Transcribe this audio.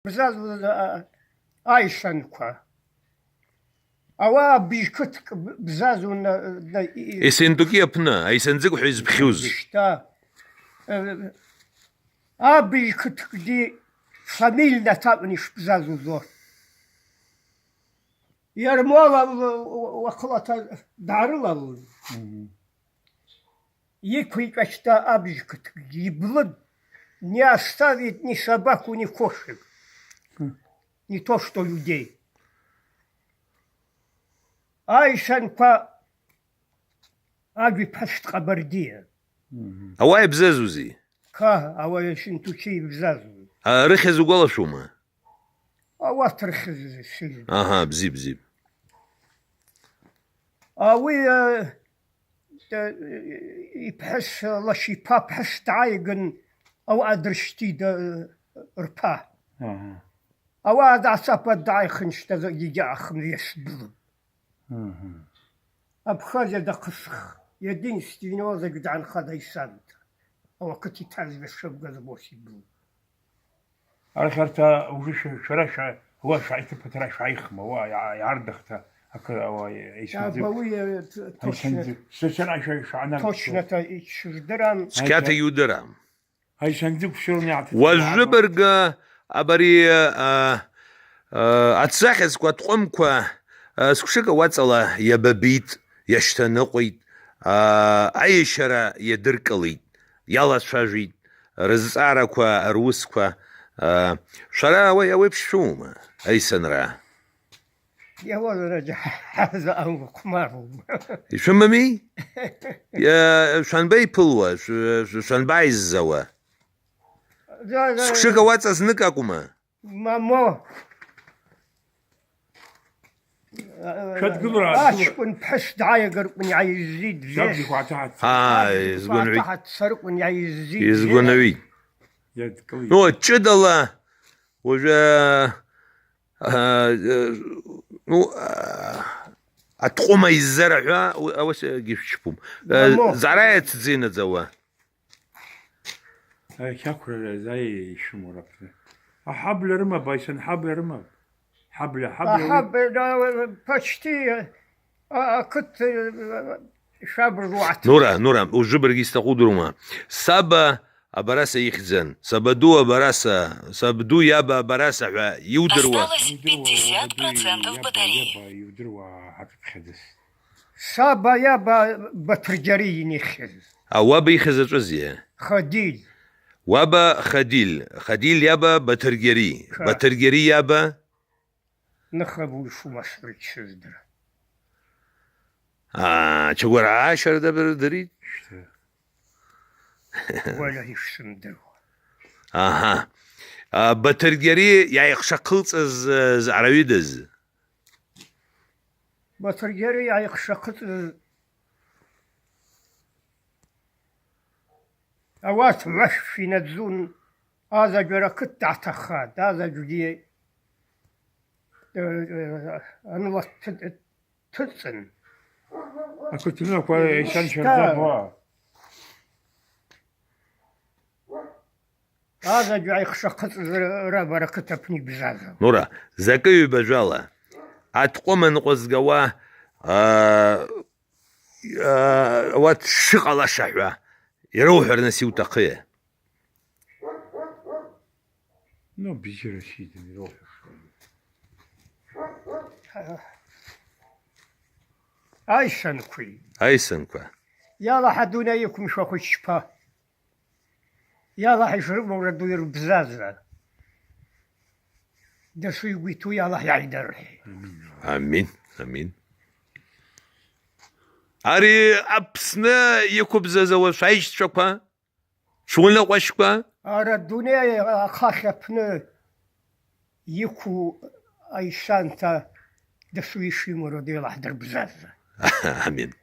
بزاز آيشانكوا أوا بيشكتك بزازون إسندوكي أبنا أيسنزق حزب خيوز شتا بيشكتك دي فاميلنا تابنيش بزازو زور يرموها وقلتا دارلا يكوي كشتا بيشكتك يبلد не оставить ни собаку, ни кошек. Не то, что людей. Айшанка аги пашт кабардия. أواي بزازوزي أوا شنتوشي بزازو. رخز وقلا شوما أوا ترخز السيد. بزيب أوي يبحث لشي بحث تعايقن أو أدرشتي ربا أو هذا صاب الدعاء خنشت يجا خمر يسبل أبخاز دقسخ يدين ستينو ذا قدعن خذا يسانت أو كتي تعزب الشب قذ بوسي بلو أرخرتا وش شرش هو شايت فترة شايخ ما هو يعرضختا هكذا أو يسانت باوي توشنة يشدران سكاتا يودرام هاي سندوق شلون يعطي والجبرجا أبري أتسخز قطعم كوا سكشك واتسلا يببيت يشتنقيت أي شرا يدركليت يلا شاجيت رزارة كوا أروس كوا شرا ويا بشوم أي سنرا يا ولد رجع هذا أمر قمار شو مي يا شان باي بلوا شان باي الزوا سكشك واتس نكاكوما ماما شتقدر شكون بحس دعايقر من يزيد جابني قاعدت يزغون تحت سرق من يزيد يزغون وي يد قوي نو تشدلا وجا نو أتقوم الزرع أوش جيف شبوم زرعت زينة زوا كاكل زي شو مركب حبل رمى بايسن حبل رمى حبل بشتي كنت شاب الوعد نورا وجبر يستقود روما سابا أبراسا يخزن سابدو أبراسا سابدو يابا براسا يودروا Осталось 50% батареи. يودروا حتتخدس سابا يابا بترجري نخز أوابا يخزت رزية خديل وابا خديل يابا بترجري يابا نخبو شو مصر تشزدر شغور عاشر دبر دريد ولا يفسندروا بترجري يا يخشقلت از عربيدز بترجري يا يخشقت أوات مش في نتزون هذا جركت تعتخاد هذا جدي أنا تتسن كنت لك إيشان شردابها هذا جاي خشقت رابر كتبني بزازة نورا زكي بجالا أتقوم نقص وات شغل شحوة يروح رنسي وتقيه نو بيجي رشيد يروح أيسن كوي يلا حدونا يكم شو خشبا يلا حيشربوا ردوا يربزازة دسو يقيتو يلا يعيدر آمين أري أبسنا يكوب زازا شايش شوكا شون لا وشكا ردونا خاشبنا يكو أيشانتا دسو يشيمو ردوا يلا حدر بزازة آمين